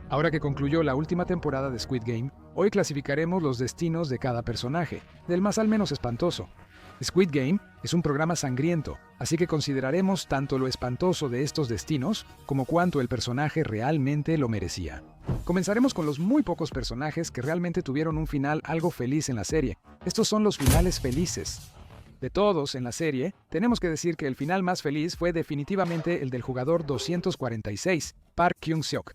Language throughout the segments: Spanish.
Ahora que concluyó la última temporada de Squid Game, hoy clasificaremos los destinos de cada personaje, del más al menos espantoso. Squid Game es un programa sangriento, así que consideraremos tanto lo espantoso de estos destinos como cuánto el personaje realmente lo merecía. Comenzaremos con los muy pocos personajes que realmente tuvieron un final algo feliz en la serie. Estos son los finales felices. De todos en la serie, tenemos que decir que el final más feliz fue definitivamente el del jugador 246, Park Kyung-seok.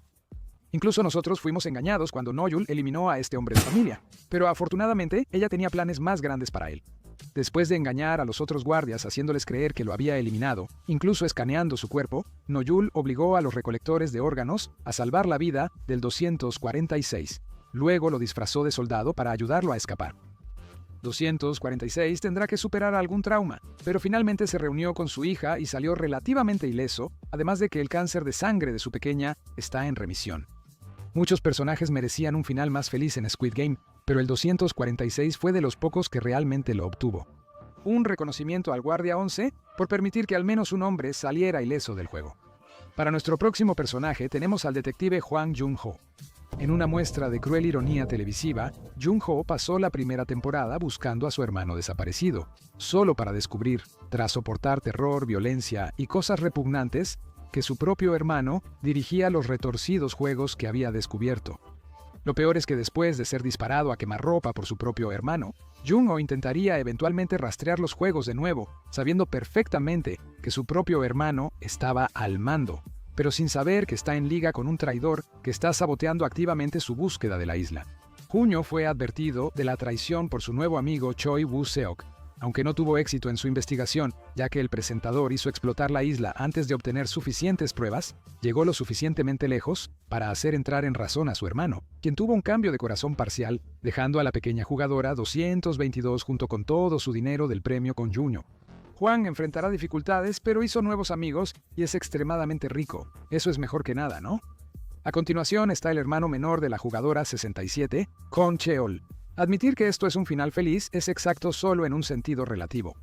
Incluso nosotros fuimos engañados cuando Noyul eliminó a este hombre de familia, pero afortunadamente ella tenía planes más grandes para él. Después de engañar a los otros guardias haciéndoles creer que lo había eliminado, incluso escaneando su cuerpo, Noyul obligó a los recolectores de órganos a salvar la vida del 246. Luego lo disfrazó de soldado para ayudarlo a escapar. 246 tendrá que superar algún trauma, pero finalmente se reunió con su hija y salió relativamente ileso, además de que el cáncer de sangre de su pequeña está en remisión. Muchos personajes merecían un final más feliz en Squid Game, pero el 246 fue de los pocos que realmente lo obtuvo. Un reconocimiento al Guardia 11 por permitir que al menos un hombre saliera ileso del juego. Para nuestro próximo personaje tenemos al detective Hwang Jung-ho. En una muestra de cruel ironía televisiva, Jung-ho pasó la primera temporada buscando a su hermano desaparecido, solo para descubrir, tras soportar terror, violencia y cosas repugnantes, que su propio hermano dirigía los retorcidos juegos que había descubierto. Lo peor es que después de ser disparado a quemarropa por su propio hermano, Jung-ho intentaría eventualmente rastrear los juegos de nuevo, sabiendo perfectamente que su propio hermano estaba al mando, pero sin saber que está en liga con un traidor que está saboteando activamente su búsqueda de la isla. Junho fue advertido de la traición por su nuevo amigo Choi Woo-seok, aunque no tuvo éxito en su investigación, ya que el presentador hizo explotar la isla antes de obtener suficientes pruebas, llegó lo suficientemente lejos para hacer entrar en razón a su hermano, quien tuvo un cambio de corazón parcial, dejando a la pequeña jugadora 222 junto con todo su dinero del premio con Junho. Hwang enfrentará dificultades, pero hizo nuevos amigos y es extremadamente rico. Eso es mejor que nada, ¿no? A continuación está el hermano menor de la jugadora 67, Kwon Cheol. Admitir que esto es un final feliz es exacto solo en un sentido relativo.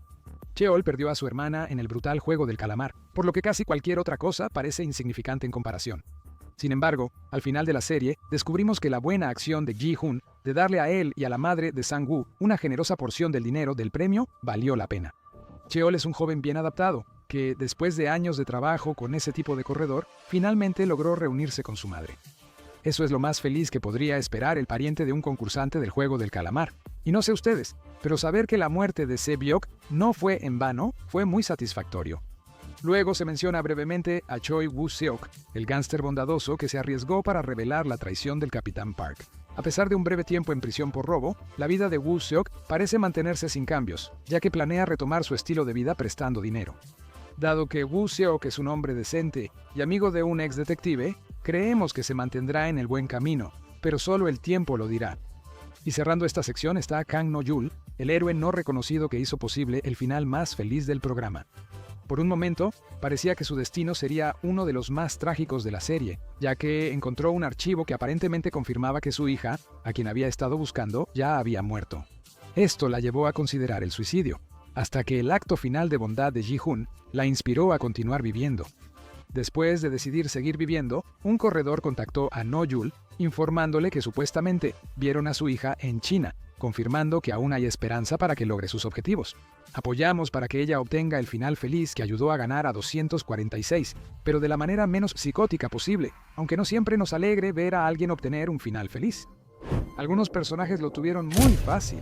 Cheol perdió a su hermana en el brutal juego del calamar, por lo que casi cualquier otra cosa parece insignificante en comparación. Sin embargo, al final de la serie, descubrimos que la buena acción de Ji-hoon de darle a él y a la madre de Sang-woo una generosa porción del dinero del premio valió la pena. Cheol es un joven bien adaptado, que, después de años de trabajo con ese tipo de corredor, finalmente logró reunirse con su madre. Eso es lo más feliz que podría esperar el pariente de un concursante del juego del calamar. Y no sé ustedes, pero saber que la muerte de Se-byok no fue en vano fue muy satisfactorio. Luego se menciona brevemente a Choi Woo-seok, el gángster bondadoso que se arriesgó para revelar la traición del Capitán Park. A pesar de un breve tiempo en prisión por robo, la vida de Woo-seok parece mantenerse sin cambios, ya que planea retomar su estilo de vida prestando dinero. Dado que Woo-seok es un hombre decente y amigo de un ex detective, creemos que se mantendrá en el buen camino, pero solo el tiempo lo dirá. Y cerrando esta sección está Kang No-yul, el héroe no reconocido que hizo posible el final más feliz del programa. Por un momento, parecía que su destino sería uno de los más trágicos de la serie, ya que encontró un archivo que aparentemente confirmaba que su hija, a quien había estado buscando, ya había muerto. Esto la llevó a considerar el suicidio, hasta que el acto final de bondad de Ji-hoon la inspiró a continuar viviendo. Después de decidir seguir viviendo, un corredor contactó a No-yul informándole que supuestamente vieron a su hija en China, confirmando que aún hay esperanza para que logre sus objetivos. Apoyamos para que ella obtenga el final feliz que ayudó a ganar a 246, pero de la manera menos psicótica posible, aunque no siempre nos alegre ver a alguien obtener un final feliz. Algunos personajes lo tuvieron muy fácil,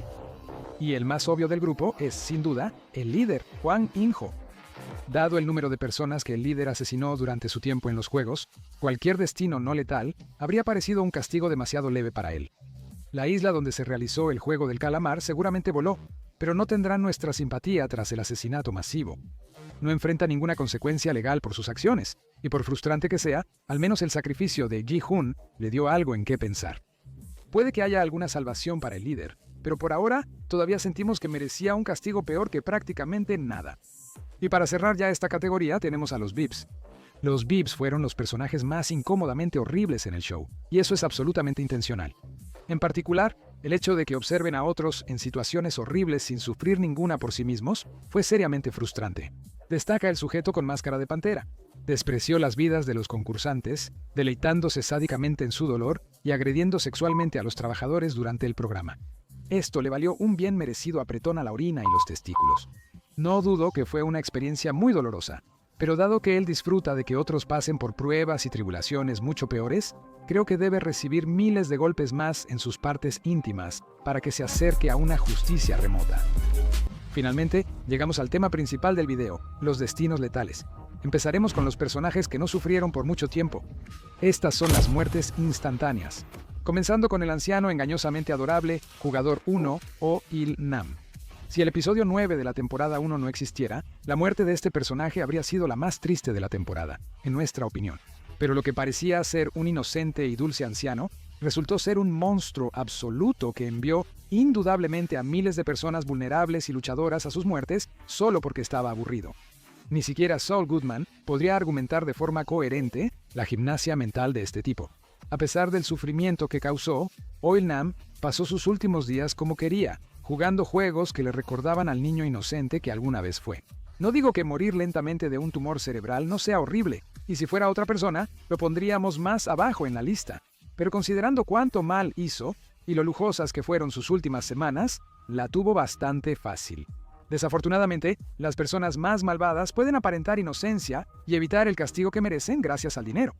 y el más obvio del grupo es, sin duda, el líder, Hwang In-ho. Dado el número de personas que el líder asesinó durante su tiempo en los juegos, cualquier destino no letal habría parecido un castigo demasiado leve para él. La isla donde se realizó el juego del calamar seguramente voló, pero no tendrá nuestra simpatía tras el asesinato masivo. No enfrenta ninguna consecuencia legal por sus acciones, y por frustrante que sea, al menos el sacrificio de Ji-hoon le dio algo en qué pensar. Puede que haya alguna salvación para el líder, pero por ahora todavía sentimos que merecía un castigo peor que prácticamente nada. Y para cerrar ya esta categoría tenemos a los VIPs. Los VIPs fueron los personajes más incómodamente horribles en el show, y eso es absolutamente intencional. En particular, el hecho de que observen a otros en situaciones horribles sin sufrir ninguna por sí mismos fue seriamente frustrante. Destaca el sujeto con máscara de pantera. Despreció las vidas de los concursantes, deleitándose sádicamente en su dolor y agrediendo sexualmente a los trabajadores durante el programa. Esto le valió un bien merecido apretón a la orina y los testículos. No dudo que fue una experiencia muy dolorosa, pero dado que él disfruta de que otros pasen por pruebas y tribulaciones mucho peores, creo que debe recibir miles de golpes más en sus partes íntimas para que se acerque a una justicia remota. Finalmente, llegamos al tema principal del video, los destinos letales. Empezaremos con los personajes que no sufrieron por mucho tiempo. Estas son las muertes instantáneas. Comenzando con el anciano engañosamente adorable, jugador 1 o Il Nam. Si el episodio 9 de la temporada 1 no existiera, la muerte de este personaje habría sido la más triste de la temporada, en nuestra opinión. Pero lo que parecía ser un inocente y dulce anciano, resultó ser un monstruo absoluto que envió indudablemente a miles de personas vulnerables y luchadoras a sus muertes solo porque estaba aburrido. Ni siquiera Saul Goodman podría argumentar de forma coherente la gimnasia mental de este tipo. A pesar del sufrimiento que causó, Il Nam pasó sus últimos días como quería, jugando juegos que le recordaban al niño inocente que alguna vez fue. No digo que morir lentamente de un tumor cerebral no sea horrible, y si fuera otra persona, lo pondríamos más abajo en la lista. Pero considerando cuánto mal hizo, y lo lujosas que fueron sus últimas semanas, la tuvo bastante fácil. Desafortunadamente, las personas más malvadas pueden aparentar inocencia y evitar el castigo que merecen gracias al dinero.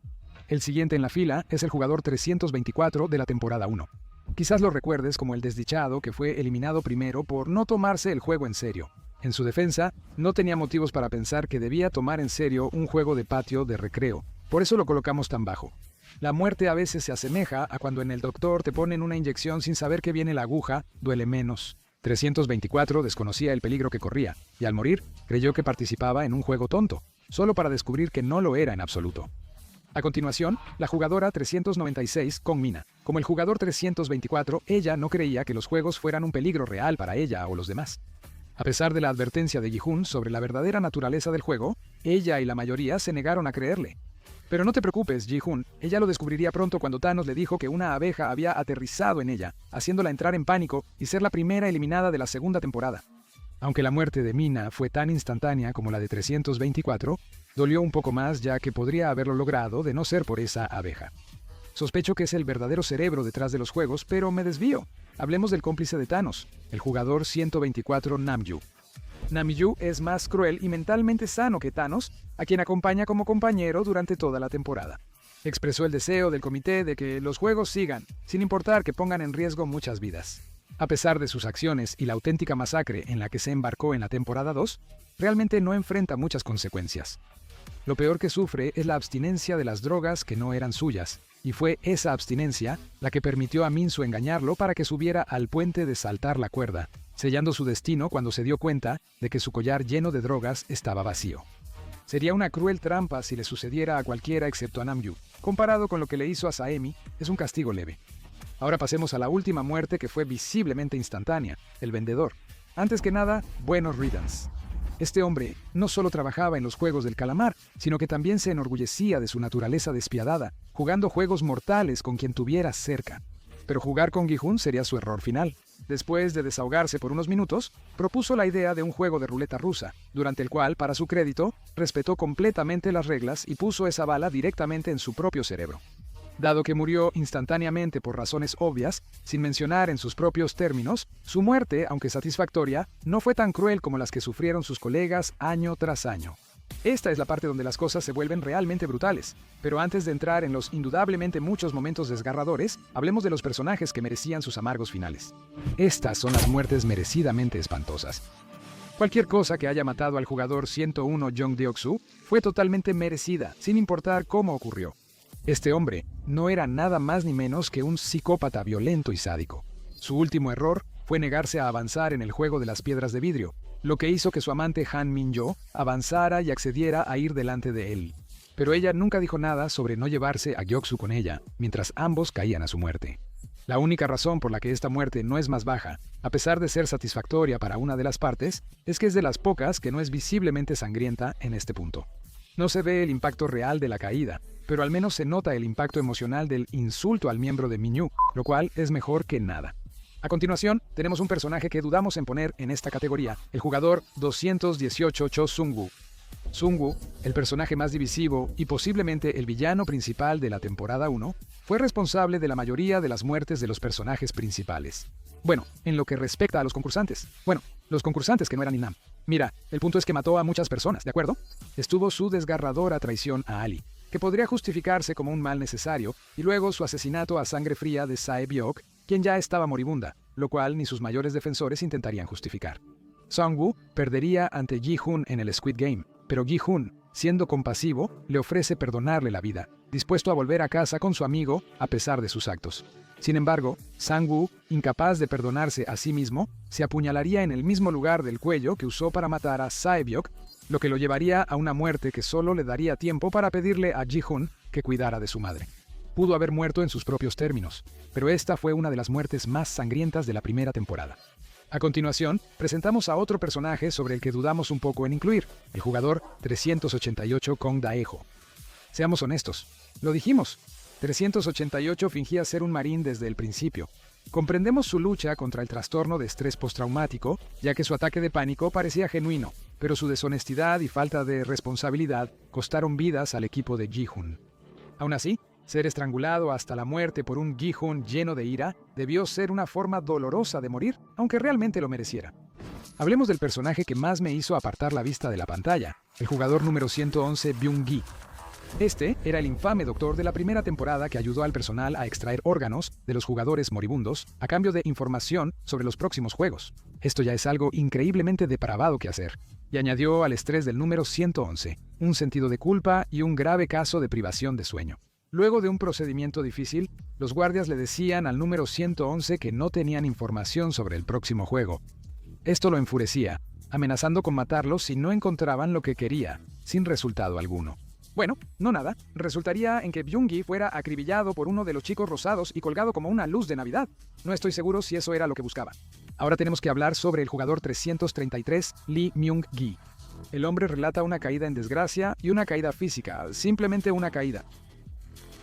El siguiente en la fila es el jugador 324 de la temporada 1. Quizás lo recuerdes como el desdichado que fue eliminado primero por no tomarse el juego en serio. En su defensa, no tenía motivos para pensar que debía tomar en serio un juego de patio de recreo, por eso lo colocamos tan bajo. La muerte a veces se asemeja a cuando en el doctor te ponen una inyección sin saber que viene la aguja, duele menos. 324 desconocía el peligro que corría, y al morir, creyó que participaba en un juego tonto, solo para descubrir que no lo era en absoluto. A continuación, la jugadora 396, Kong Mina. Como el jugador 324, ella no creía que los juegos fueran un peligro real para ella o los demás. A pesar de la advertencia de Ji-Hoon sobre la verdadera naturaleza del juego, ella y la mayoría se negaron a creerle. Pero no te preocupes, Ji-Hoon, ella lo descubriría pronto cuando Thanos le dijo que una abeja había aterrizado en ella, haciéndola entrar en pánico y ser la primera eliminada de la segunda temporada. Aunque la muerte de Mina fue tan instantánea como la de 324, dolió un poco más ya que podría haberlo logrado de no ser por esa abeja. Sospecho que es el verdadero cerebro detrás de los juegos, pero me desvío. Hablemos del cómplice de Thanos, el jugador 124 Namju. Namju es más cruel y mentalmente sano que Thanos, a quien acompaña como compañero durante toda la temporada. Expresó el deseo del comité de que los juegos sigan, sin importar que pongan en riesgo muchas vidas. A pesar de sus acciones y la auténtica masacre en la que se embarcó en la temporada 2, realmente no enfrenta muchas consecuencias. Lo peor que sufre es la abstinencia de las drogas que no eran suyas, y fue esa abstinencia la que permitió a Minsu engañarlo para que subiera al puente de saltar la cuerda, sellando su destino cuando se dio cuenta de que su collar lleno de drogas estaba vacío. Sería una cruel trampa si le sucediera a cualquiera excepto a Namju. Comparado con lo que le hizo a Saemi, es un castigo leve. Ahora pasemos a la última muerte que fue visiblemente instantánea, el vendedor. Antes que nada, buenos riddance. Este hombre no solo trabajaba en los juegos del calamar, sino que también se enorgullecía de su naturaleza despiadada, jugando juegos mortales con quien tuviera cerca. Pero jugar con Ji-Hoon sería su error final. Después de desahogarse por unos minutos, propuso la idea de un juego de ruleta rusa, durante el cual, para su crédito, respetó completamente las reglas y puso esa bala directamente en su propio cerebro. Dado que murió instantáneamente por razones obvias, sin mencionar en sus propios términos, su muerte, aunque satisfactoria, no fue tan cruel como las que sufrieron sus colegas año tras año. Esta es la parte donde las cosas se vuelven realmente brutales, pero antes de entrar en los indudablemente muchos momentos desgarradores, hablemos de los personajes que merecían sus amargos finales. Estas son las muertes merecidamente espantosas. Cualquier cosa que haya matado al jugador 101 Jung Deok-soo fue totalmente merecida, sin importar cómo ocurrió. Este hombre no era nada más ni menos que un psicópata violento y sádico. Su último error fue negarse a avanzar en el juego de las piedras de vidrio, lo que hizo que su amante Han Min-jo avanzara y accediera a ir delante de él. Pero ella nunca dijo nada sobre no llevarse a Gyeok-soo con ella, mientras ambos caían a su muerte. La única razón por la que esta muerte no es más baja, a pesar de ser satisfactoria para una de las partes, es que es de las pocas que no es visiblemente sangrienta en este punto. No se ve el impacto real de la caída, pero al menos se nota el impacto emocional del insulto al miembro de Minyu, lo cual es mejor que nada. A continuación, tenemos un personaje que dudamos en poner en esta categoría, el jugador 218 Cho Sung-woo. Sun Wu, el personaje más divisivo y posiblemente el villano principal de la temporada 1, fue responsable de la mayoría de las muertes de los personajes principales. Bueno, en lo que respecta a los concursantes. Bueno, los concursantes que no eran Inam. Mira, el punto es que mató a muchas personas, ¿de acuerdo? Estuvo su desgarradora traición a Ali, que podría justificarse como un mal necesario, y luego su asesinato a sangre fría de Sae Byok, quien ya estaba moribunda, lo cual ni sus mayores defensores intentarían justificar. Sung Woo perdería ante Ji-hoon en el Squid Game, pero Ji-hoon, siendo compasivo, le ofrece perdonarle la vida, dispuesto a volver a casa con su amigo a pesar de sus actos. Sin embargo, Sung Woo, incapaz de perdonarse a sí mismo, se apuñalaría en el mismo lugar del cuello que usó para matar a Sae Byok, lo que lo llevaría a una muerte que solo le daría tiempo para pedirle a Ji-hoon que cuidara de su madre. Pudo haber muerto en sus propios términos, pero esta fue una de las muertes más sangrientas de la primera temporada. A continuación, presentamos a otro personaje sobre el que dudamos un poco en incluir, el jugador 388 Kong Daeho. Seamos honestos, lo dijimos, 388 fingía ser un marín desde el principio. Comprendemos su lucha contra el trastorno de estrés postraumático, ya que su ataque de pánico parecía genuino, pero su deshonestidad y falta de responsabilidad costaron vidas al equipo de Ji-hoon. Aún así, ser estrangulado hasta la muerte por un Ji-hoon lleno de ira debió ser una forma dolorosa de morir, aunque realmente lo mereciera. Hablemos del personaje que más me hizo apartar la vista de la pantalla, el jugador número 111 Byung-gi. Este era el infame doctor de la primera temporada que ayudó al personal a extraer órganos de los jugadores moribundos a cambio de información sobre los próximos juegos. Esto ya es algo increíblemente depravado que hacer, y añadió al estrés del número 111 un sentido de culpa y un grave caso de privación de sueño. Luego de un procedimiento difícil, los guardias le decían al número 111 que no tenían información sobre el próximo juego. Esto lo enfurecía, amenazando con matarlo si no encontraban lo que quería, sin resultado alguno. Bueno, no nada, resultaría en que Byung-gi fuera acribillado por uno de los chicos rosados y colgado como una luz de Navidad. No estoy seguro si eso era lo que buscaba. Ahora tenemos que hablar sobre el jugador 333, Lee Myung-gi. El hombre relata una caída en desgracia y una caída física, simplemente una caída.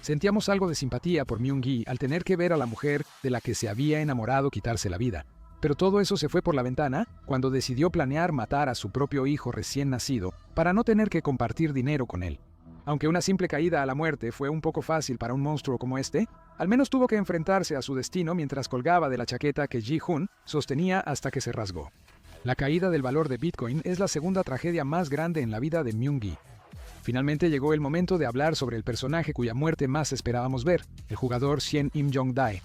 Sentíamos algo de simpatía por Myung-gi al tener que ver a la mujer de la que se había enamorado quitarse la vida. Pero todo eso se fue por la ventana cuando decidió planear matar a su propio hijo recién nacido para no tener que compartir dinero con él. Aunque una simple caída a la muerte fue un poco fácil para un monstruo como este, al menos tuvo que enfrentarse a su destino mientras colgaba de la chaqueta que Ji-hoon sostenía hasta que se rasgó. La caída del valor de Bitcoin es la segunda tragedia más grande en la vida de Myung-gi. Finalmente llegó el momento de hablar sobre el personaje cuya muerte más esperábamos ver, el jugador Sien Im-jong-dae.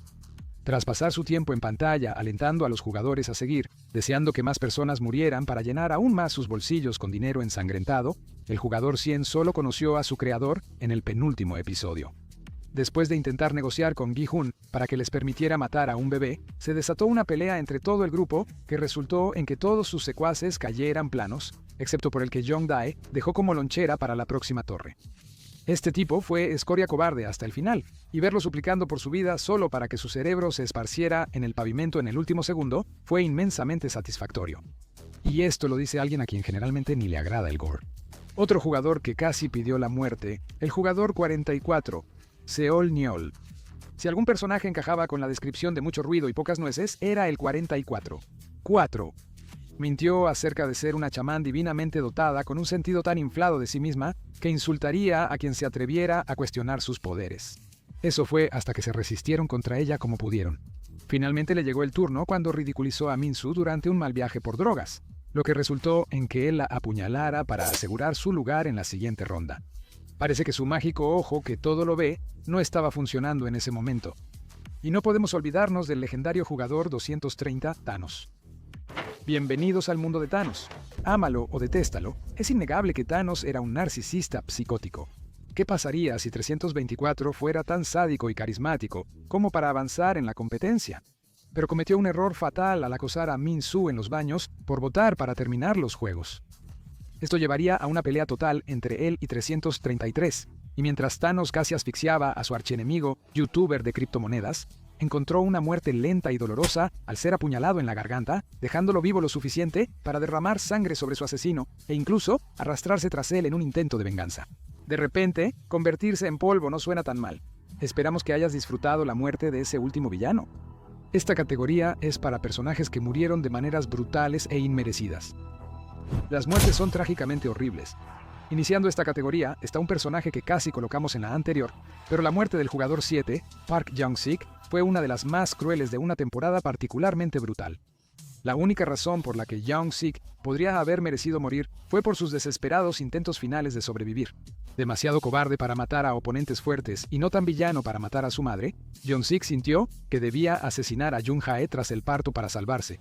Tras pasar su tiempo en pantalla alentando a los jugadores a seguir, deseando que más personas murieran para llenar aún más sus bolsillos con dinero ensangrentado, el jugador Sien solo conoció a su creador en el penúltimo episodio. Después de intentar negociar con Gi-hoon para que les permitiera matar a un bebé, se desató una pelea entre todo el grupo que resultó en que todos sus secuaces cayeran planos, excepto por el que Jong-dae dejó como lonchera para la próxima torre. Este tipo fue escoria cobarde hasta el final, y verlo suplicando por su vida solo para que su cerebro se esparciera en el pavimento en el último segundo fue inmensamente satisfactorio. Y esto lo dice alguien a quien generalmente ni le agrada el gore. Otro jugador que casi pidió la muerte, el jugador 44, Seol Nyeol. Si algún personaje encajaba con la descripción de mucho ruido y pocas nueces, era el 44. 4. Mintió acerca de ser una chamán divinamente dotada con un sentido tan inflado de sí misma que insultaría a quien se atreviera a cuestionar sus poderes. Eso fue hasta que se resistieron contra ella como pudieron. Finalmente le llegó el turno cuando ridiculizó a Min-soo durante un mal viaje por drogas, lo que resultó en que él la apuñalara para asegurar su lugar en la siguiente ronda. Parece que su mágico ojo que todo lo ve no estaba funcionando en ese momento. Y no podemos olvidarnos del legendario jugador 230, Thanos. Bienvenidos al mundo de Thanos. Ámalo o detéstalo, es innegable que Thanos era un narcisista psicótico. ¿Qué pasaría si 324 fuera tan sádico y carismático como para avanzar en la competencia? Pero cometió un error fatal al acosar a Min-soo en los baños por votar para terminar los juegos. Esto llevaría a una pelea total entre él y 333, y mientras Thanos casi asfixiaba a su archienemigo, youtuber de criptomonedas, encontró una muerte lenta y dolorosa al ser apuñalado en la garganta, dejándolo vivo lo suficiente para derramar sangre sobre su asesino e incluso arrastrarse tras él en un intento de venganza. De repente, convertirse en polvo no suena tan mal. Esperamos que hayas disfrutado la muerte de ese último villano. Esta categoría es para personajes que murieron de maneras brutales e inmerecidas. Las muertes son trágicamente horribles, Iniciando esta categoría está un personaje que casi colocamos en la anterior, pero la muerte del jugador 7, Park Jung-sik, fue una de las más crueles de una temporada particularmente brutal. La única razón por la que Jung-sik podría haber merecido morir fue por sus desesperados intentos finales de sobrevivir. Demasiado cobarde para matar a oponentes fuertes y no tan villano para matar a su madre, Jung-sik sintió que debía asesinar a Jung-jae tras el parto para salvarse.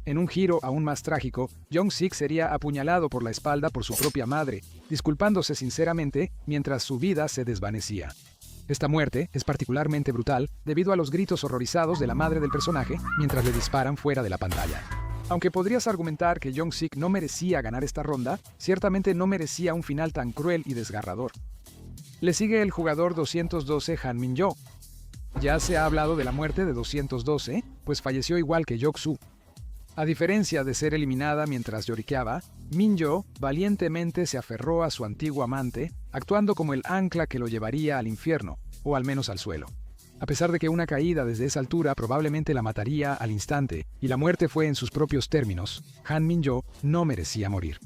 En un giro aún más trágico, Jung-sik sería apuñalado por la espalda por su propia madre, disculpándose sinceramente mientras su vida se desvanecía. Esta muerte es particularmente brutal debido a los gritos horrorizados de la madre del personaje mientras le disparan fuera de la pantalla. Aunque podrías argumentar que Jung-sik no merecía ganar esta ronda, ciertamente no merecía un final tan cruel y desgarrador. Le sigue el jugador 212 Han Min-yo. Ya se ha hablado de la muerte de 212, pues falleció igual que Yok-su. A diferencia de ser eliminada mientras lloriqueaba, Min-yo valientemente se aferró a su antiguo amante, actuando como el ancla que lo llevaría al infierno, o al menos al suelo. A pesar de que una caída desde esa altura probablemente la mataría al instante, y la muerte fue en sus propios términos, Han Min-yo no merecía morir.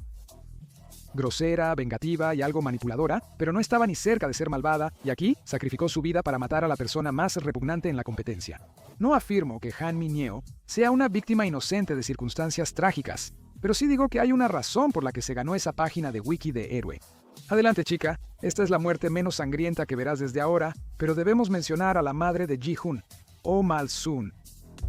Grosera, vengativa y algo manipuladora, pero no estaba ni cerca de ser malvada, y aquí sacrificó su vida para matar a la persona más repugnante en la competencia. No afirmo que Han Min-yo sea una víctima inocente de circunstancias trágicas, pero sí digo que hay una razón por la que se ganó esa página de wiki de héroe. Adelante, chica, esta es la muerte menos sangrienta que verás desde ahora, pero debemos mencionar a la madre de Ji-hoon, Oh Mal-soon.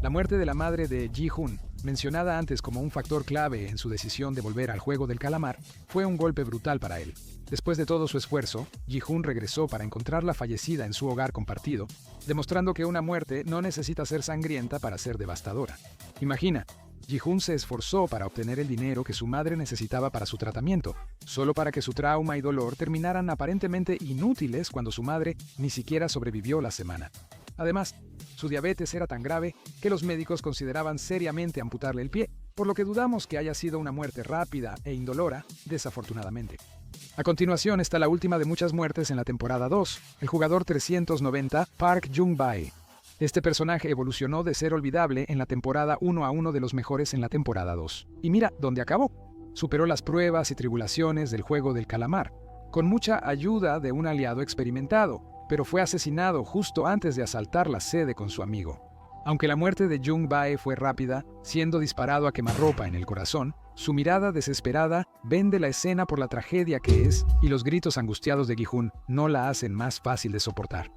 La muerte de la madre de Ji-hoon, mencionada antes como un factor clave en su decisión de volver al juego del calamar, fue un golpe brutal para él. Después de todo su esfuerzo, Ji-hoon regresó para encontrarla fallecida en su hogar compartido, demostrando que una muerte no necesita ser sangrienta para ser devastadora. Imagina, Ji-hoon se esforzó para obtener el dinero que su madre necesitaba para su tratamiento, solo para que su trauma y dolor terminaran aparentemente inútiles cuando su madre ni siquiera sobrevivió la semana. Además, su diabetes era tan grave que los médicos consideraban seriamente amputarle el pie, por lo que dudamos que haya sido una muerte rápida e indolora, desafortunadamente. A continuación está la última de muchas muertes en la temporada 2, el jugador 390, Park Jung-bae. Este personaje evolucionó de ser olvidable en la temporada 1 a uno de los mejores en la temporada 2. Y mira dónde acabó. Superó las pruebas y tribulaciones del juego del calamar, con mucha ayuda de un aliado experimentado, pero fue asesinado justo antes de asaltar la sede con su amigo. Aunque la muerte de Jung-bae fue rápida, siendo disparado a quemarropa en el corazón, su mirada desesperada vende la escena por la tragedia que es, y los gritos angustiados de Gi-hoon no la hacen más fácil de soportar.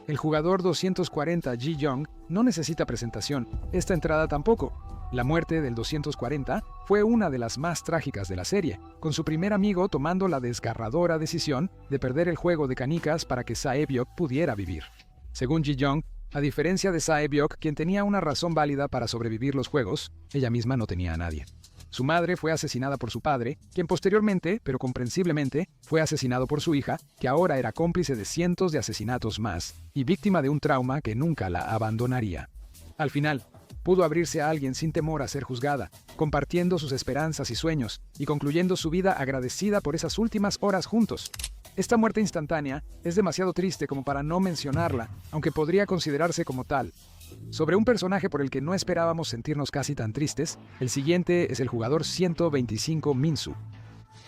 El jugador 240 Ji-young no necesita presentación, esta entrada tampoco. La muerte del 240 fue una de las más trágicas de la serie, con su primer amigo tomando la desgarradora decisión de perder el juego de canicas para que Sae-byok pudiera vivir. Según Ji-young, a diferencia de Sae-byok, quien tenía una razón válida para sobrevivir los juegos, ella misma no tenía a nadie. Su madre fue asesinada por su padre, quien posteriormente, pero comprensiblemente, fue asesinado por su hija, que ahora era cómplice de cientos de asesinatos más, y víctima de un trauma que nunca la abandonaría. Al final, pudo abrirse a alguien sin temor a ser juzgada, compartiendo sus esperanzas y sueños, y concluyendo su vida agradecida por esas últimas horas juntos. Esta muerte instantánea es demasiado triste como para no mencionarla, aunque podría considerarse como tal. Sobre un personaje por el que no esperábamos sentirnos casi tan tristes, el siguiente es el jugador 125 Min-su.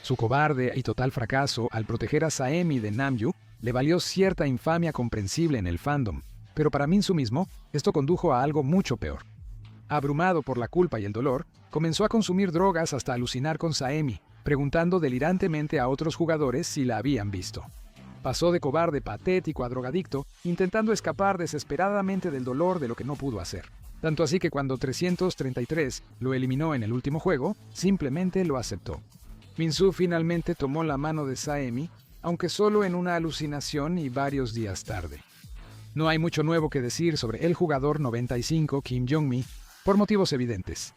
Su cobarde y total fracaso al proteger a Saemi de Namju le valió cierta infamia comprensible en el fandom, pero para Min-su mismo, esto condujo a algo mucho peor. Abrumado por la culpa y el dolor, comenzó a consumir drogas hasta alucinar con Saemi, preguntando delirantemente a otros jugadores si la habían visto. Pasó de cobarde patético a drogadicto, intentando escapar desesperadamente del dolor de lo que no pudo hacer. Tanto así que cuando 333 lo eliminó en el último juego, simplemente lo aceptó. Min-su finalmente tomó la mano de Saemi, aunque solo en una alucinación y varios días tarde. No hay mucho nuevo que decir sobre el jugador 95 Kim Jong-mi, por motivos evidentes.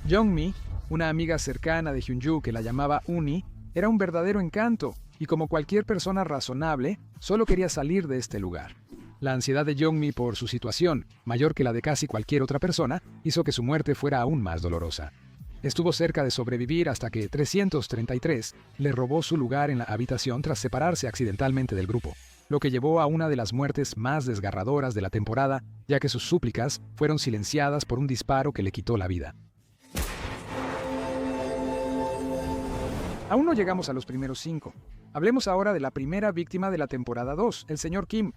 Jong-mi, una amiga cercana de Hyunju que la llamaba Uni, era un verdadero encanto, y como cualquier persona razonable, solo quería salir de este lugar. La ansiedad de Jong-mi por su situación, mayor que la de casi cualquier otra persona, hizo que su muerte fuera aún más dolorosa. Estuvo cerca de sobrevivir hasta que 333 le robó su lugar en la habitación tras separarse accidentalmente del grupo, lo que llevó a una de las muertes más desgarradoras de la temporada, ya que sus súplicas fueron silenciadas por un disparo que le quitó la vida. Aún no llegamos a los primeros 5. Hablemos ahora de la primera víctima de la temporada 2, el Sr. Kim.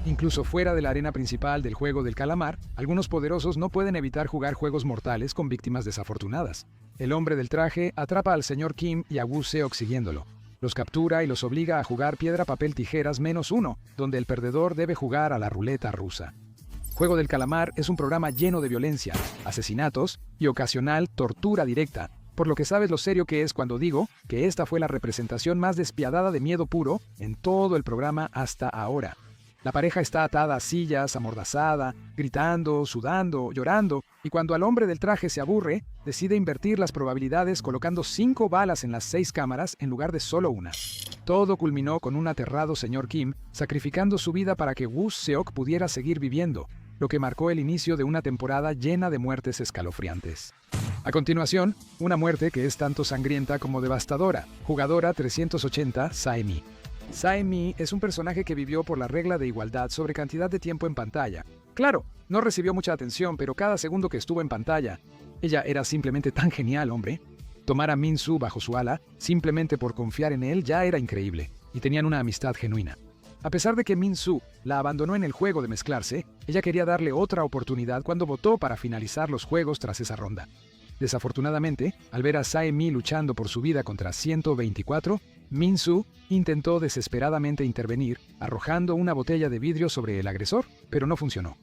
Incluso fuera de la arena principal del juego del calamar, algunos poderosos no pueden evitar jugar juegos mortales con víctimas desafortunadas. El hombre del traje atrapa al Sr. Kim y a Woo Seok siguiéndolo. Los captura y los obliga a jugar piedra, papel, tijeras -1, donde el perdedor debe jugar a la ruleta rusa. Juego del Calamar es un programa lleno de violencia, asesinatos y ocasional tortura directa, por lo que sabes lo serio que es cuando digo que esta fue la representación más despiadada de miedo puro en todo el programa hasta ahora. La pareja está atada a sillas, amordazada, gritando, sudando, llorando, y cuando al hombre del traje se aburre, decide invertir las probabilidades colocando 5 balas en las 6 cámaras en lugar de solo una. Todo culminó con un aterrado Sr. Kim sacrificando su vida para que Woo Seok pudiera seguir viviendo, lo que marcó el inicio de una temporada llena de muertes escalofriantes. A continuación, una muerte que es tanto sangrienta como devastadora. Jugadora 380, Sae-mi. Sae-mi es un personaje que vivió por la regla de igualdad sobre cantidad de tiempo en pantalla. Claro, no recibió mucha atención, pero cada segundo que estuvo en pantalla, ella era simplemente tan genial, hombre. Tomar a Min-soo bajo su ala, simplemente por confiar en él, ya era increíble, y tenían una amistad genuina. A pesar de que Min-soo la abandonó en el juego de mezclarse, ella quería darle otra oportunidad cuando votó para finalizar los juegos tras esa ronda. Desafortunadamente, al ver a Sae-mi luchando por su vida contra 124, Min-soo intentó desesperadamente intervenir, arrojando una botella de vidrio sobre el agresor, pero no funcionó.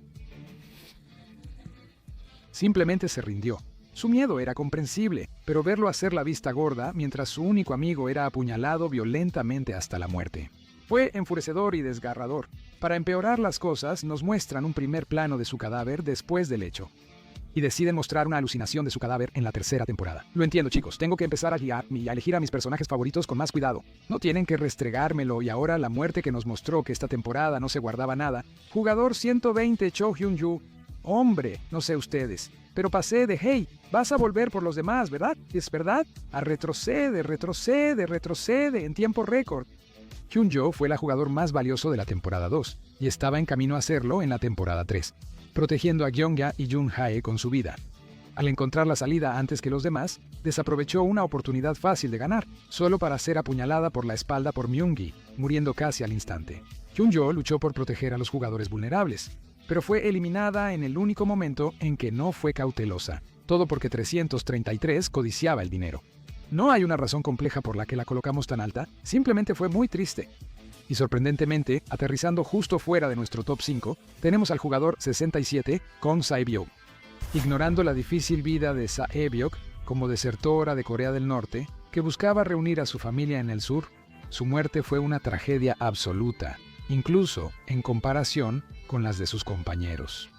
Simplemente se rindió. Su miedo era comprensible, pero verlo hacer la vista gorda mientras su único amigo era apuñalado violentamente hasta la muerte. Fue enfurecedor y desgarrador. Para empeorar las cosas, nos muestran un primer plano de su cadáver después del hecho. Y deciden mostrar una alucinación de su cadáver en la tercera temporada. Lo entiendo, chicos, tengo que empezar a guiarme y a elegir a mis personajes favoritos con más cuidado. No tienen que restregármelo y ahora la muerte que nos mostró que esta temporada no se guardaba nada. Jugador 120 Cho Hyun-ju. Hombre, no sé ustedes, pero pasé de hey, vas a volver por los demás, ¿verdad? ¿Es verdad? A retrocede en tiempo récord. Hyun-jo fue el jugador más valioso de la temporada 2 y estaba en camino a hacerlo en la temporada 3. Protegiendo a Gyeongja y Jun-hae con su vida. Al encontrar la salida antes que los demás, desaprovechó una oportunidad fácil de ganar, solo para ser apuñalada por la espalda por Myung-gi, muriendo casi al instante. Hyun-jo luchó por proteger a los jugadores vulnerables, pero fue eliminada en el único momento en que no fue cautelosa, todo porque 333 codiciaba el dinero. No hay una razón compleja por la que la colocamos tan alta, simplemente fue muy triste. Y sorprendentemente, aterrizando justo fuera de nuestro top 5, tenemos al jugador 67, Kong Sae-byok. Ignorando la difícil vida de Sae-byok como desertora de Corea del Norte, que buscaba reunir a su familia en el sur, su muerte fue una tragedia absoluta, incluso en comparación con las de sus compañeros.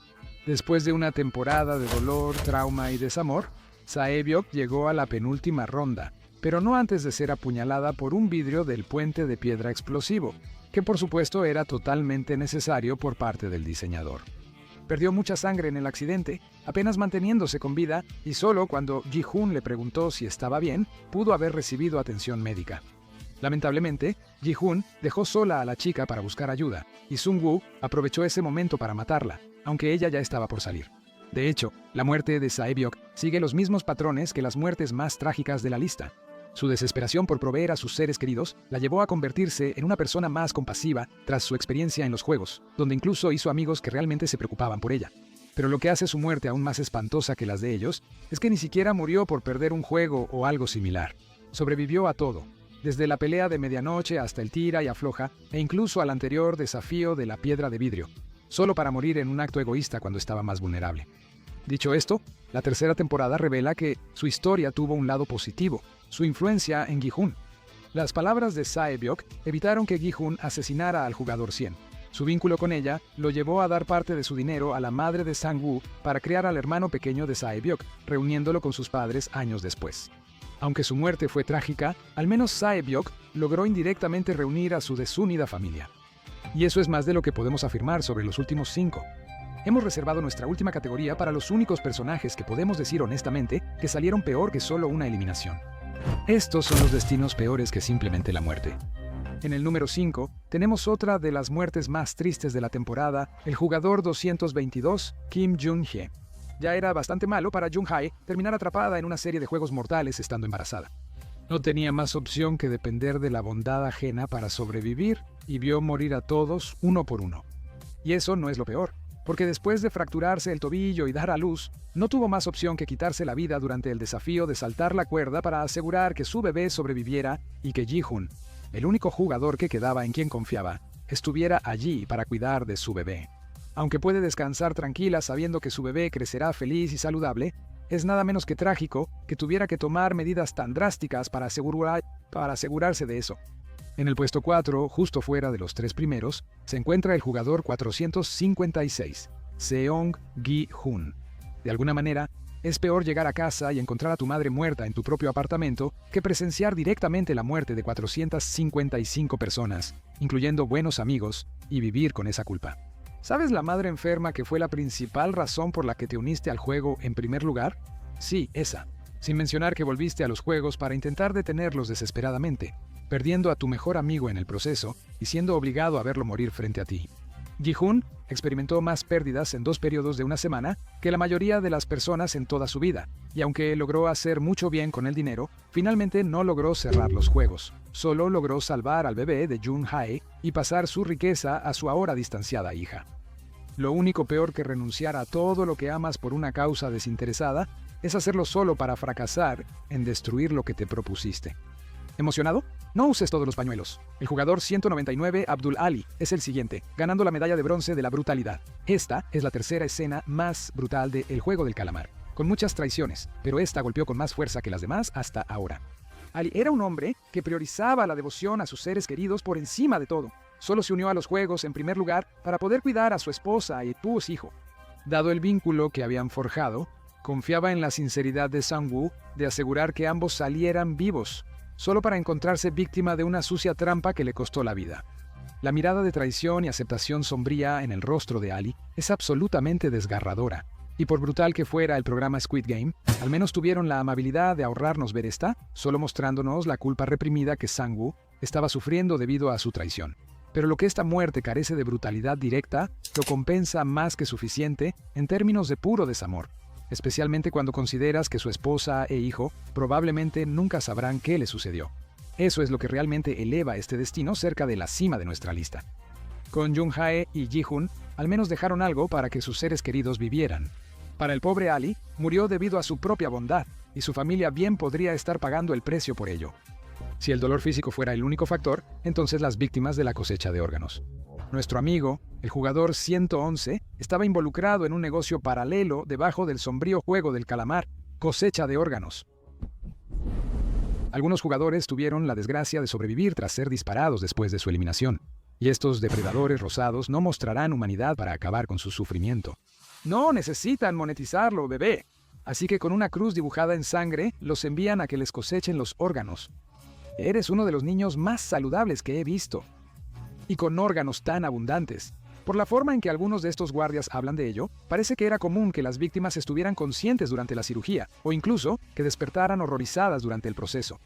Después de una temporada de dolor, trauma y desamor, Sae-byok llegó a la penúltima ronda, pero no antes de ser apuñalada por un vidrio del puente de piedra explosivo, que por supuesto era totalmente necesario por parte del diseñador. Perdió mucha sangre en el accidente, apenas manteniéndose con vida, y solo cuando Ji-hoon le preguntó si estaba bien, pudo haber recibido atención médica. Lamentablemente, Ji-hoon dejó sola a la chica para buscar ayuda, y Sung-woo aprovechó ese momento para matarla, aunque ella ya estaba por salir. De hecho, la muerte de Sae-byok sigue los mismos patrones que las muertes más trágicas de la lista. Su desesperación por proveer a sus seres queridos la llevó a convertirse en una persona más compasiva tras su experiencia en los juegos, donde incluso hizo amigos que realmente se preocupaban por ella. Pero lo que hace su muerte aún más espantosa que las de ellos es que ni siquiera murió por perder un juego o algo similar. Sobrevivió a todo, desde la pelea de medianoche hasta el tira y afloja e incluso al anterior desafío de la piedra de vidrio, solo para morir en un acto egoísta cuando estaba más vulnerable. Dicho esto, la tercera temporada revela que su historia tuvo un lado positivo, su influencia en Gi-hoon. Las palabras de Sae-byok evitaron que Gi-hoon asesinara al jugador 100. Su vínculo con ella lo llevó a dar parte de su dinero a la madre de Sang-woo para criar al hermano pequeño de Sae-byok, reuniéndolo con sus padres años después. Aunque su muerte fue trágica, al menos Sae-byok logró indirectamente reunir a su desunida familia. Y eso es más de lo que podemos afirmar sobre los últimos 5. Hemos reservado nuestra última categoría para los únicos personajes que podemos decir honestamente que salieron peor que solo una eliminación. Estos son los destinos peores que simplemente la muerte. En el número 5, tenemos otra de las muertes más tristes de la temporada, el jugador 222, Kim Jun-hye. Ya era bastante malo para Jun-hae terminar atrapada en una serie de juegos mortales estando embarazada. No tenía más opción que depender de la bondad ajena para sobrevivir y vio morir a todos uno por uno. Y eso no es lo peor, porque después de fracturarse el tobillo y dar a luz, no tuvo más opción que quitarse la vida durante el desafío de saltar la cuerda para asegurar que su bebé sobreviviera y que Ji-hoon, el único jugador que quedaba en quien confiaba, estuviera allí para cuidar de su bebé. Aunque puede descansar tranquila sabiendo que su bebé crecerá feliz y saludable, es nada menos que trágico que tuviera que tomar medidas tan drásticas para asegurarse de eso. En el puesto 4, justo fuera de los 3 primeros, se encuentra el jugador 456, Seong Gi-hoon. De alguna manera, es peor llegar a casa y encontrar a tu madre muerta en tu propio apartamento que presenciar directamente la muerte de 455 personas, incluyendo buenos amigos, y vivir con esa culpa. ¿Sabes la madre enferma que fue la principal razón por la que te uniste al juego en primer lugar? Sí, esa. Sin mencionar que volviste a los juegos para intentar detenerlos desesperadamente, perdiendo a tu mejor amigo en el proceso y siendo obligado a verlo morir frente a ti. Ji-hoon experimentó más pérdidas en 2 periodos de una semana que la mayoría de las personas en toda su vida, y aunque logró hacer mucho bien con el dinero, finalmente no logró cerrar los juegos. Solo logró salvar al bebé de Jung-hae y pasar su riqueza a su ahora distanciada hija. Lo único peor que renunciar a todo lo que amas por una causa desinteresada es hacerlo solo para fracasar en destruir lo que te propusiste. ¿Emocionado? No uses todos los pañuelos. El jugador 199, Abdul Ali, es el siguiente, ganando la medalla de bronce de la brutalidad. Esta es la tercera escena más brutal de El Juego del Calamar, con muchas traiciones, pero esta golpeó con más fuerza que las demás hasta ahora. Ali era un hombre que priorizaba la devoción a sus seres queridos por encima de todo. Solo se unió a los juegos en primer lugar para poder cuidar a su esposa y tu hijo. Dado el vínculo que habían forjado, confiaba en la sinceridad de Sang-woo de asegurar que ambos salieran vivos, solo para encontrarse víctima de una sucia trampa que le costó la vida. La mirada de traición y aceptación sombría en el rostro de Ali es absolutamente desgarradora, y por brutal que fuera el programa Squid Game, al menos tuvieron la amabilidad de ahorrarnos ver esta, solo mostrándonos la culpa reprimida que Sang-woo estaba sufriendo debido a su traición. Pero lo que esta muerte carece de brutalidad directa, lo compensa más que suficiente en términos de puro desamor, especialmente cuando consideras que su esposa e hijo probablemente nunca sabrán qué le sucedió. Eso es lo que realmente eleva este destino cerca de la cima de nuestra lista. Con Jung-hae y Ji-hoon, al menos dejaron algo para que sus seres queridos vivieran. Para el pobre Ali, murió debido a su propia bondad, y su familia bien podría estar pagando el precio por ello. Si el dolor físico fuera el único factor, entonces las víctimas de la cosecha de órganos. Nuestro amigo, el jugador 111, estaba involucrado en un negocio paralelo debajo del sombrío juego del calamar, cosecha de órganos. Algunos jugadores tuvieron la desgracia de sobrevivir tras ser disparados después de su eliminación, y estos depredadores rosados no mostrarán humanidad para acabar con su sufrimiento. No necesitan monetizarlo, bebé. Así que con una cruz dibujada en sangre, los envían a que les cosechen los órganos. Eres uno de los niños más saludables que he visto. Y con órganos tan abundantes. Por la forma en que algunos de estos guardias hablan de ello, parece que era común que las víctimas estuvieran conscientes durante la cirugía, o incluso que despertaran horrorizadas durante el proceso.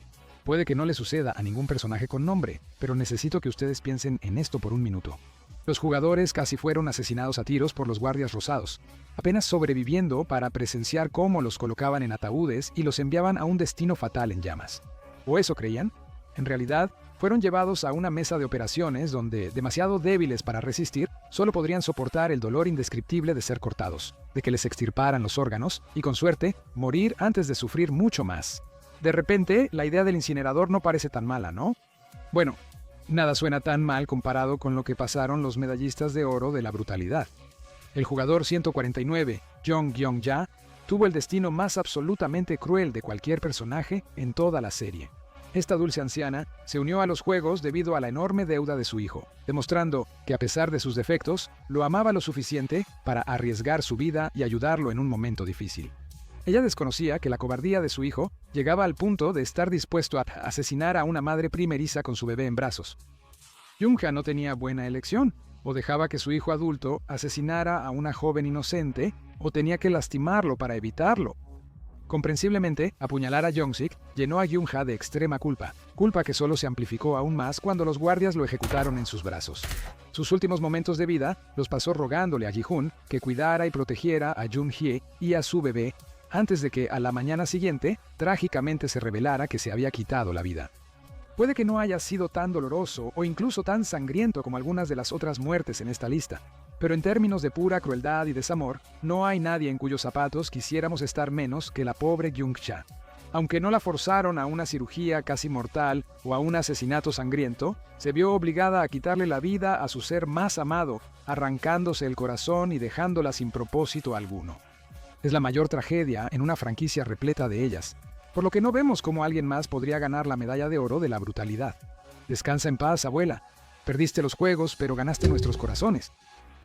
Puede que no le suceda a ningún personaje con nombre, pero necesito que ustedes piensen en esto por un minuto. Los jugadores casi fueron asesinados a tiros por los guardias rosados, apenas sobreviviendo para presenciar cómo los colocaban en ataúdes y los enviaban a un destino fatal en llamas. ¿O eso creían? En realidad, fueron llevados a una mesa de operaciones donde, demasiado débiles para resistir, solo podrían soportar el dolor indescriptible de ser cortados, de que les extirparan los órganos y, con suerte, morir antes de sufrir mucho más. De repente, la idea del incinerador no parece tan mala, ¿no? Bueno, nada suena tan mal comparado con lo que pasaron los medallistas de oro de la brutalidad. El jugador 149, Jong Gyong-ja, tuvo el destino más absolutamente cruel de cualquier personaje en toda la serie. Esta dulce anciana se unió a los juegos debido a la enorme deuda de su hijo, demostrando que a pesar de sus defectos, lo amaba lo suficiente para arriesgar su vida y ayudarlo en un momento difícil. Ella desconocía que la cobardía de su hijo llegaba al punto de estar dispuesto a asesinar a una madre primeriza con su bebé en brazos. Jung-ha no tenía buena elección, o dejaba que su hijo adulto asesinara a una joven inocente, o tenía que lastimarlo para evitarlo. Comprensiblemente, apuñalar a Jong-sik llenó a Jung-ha de extrema culpa que solo se amplificó aún más cuando los guardias lo ejecutaron en sus brazos. Sus últimos momentos de vida los pasó rogándole a Ji-hoon que cuidara y protegiera a Jung-hye y a su bebé, antes de que a la mañana siguiente trágicamente se revelara que se había quitado la vida. Puede que no haya sido tan doloroso o incluso tan sangriento como algunas de las otras muertes en esta lista, pero en términos de pura crueldad y desamor, no hay nadie en cuyos zapatos quisiéramos estar menos que la pobre Kyung-cha. Aunque no la forzaron a una cirugía casi mortal o a un asesinato sangriento, se vio obligada a quitarle la vida a su ser más amado, arrancándose el corazón y dejándola sin propósito alguno. Es la mayor tragedia en una franquicia repleta de ellas, por lo que no vemos cómo alguien más podría ganar la medalla de oro de la brutalidad. Descansa en paz, abuela. Perdiste los juegos, pero ganaste nuestros corazones.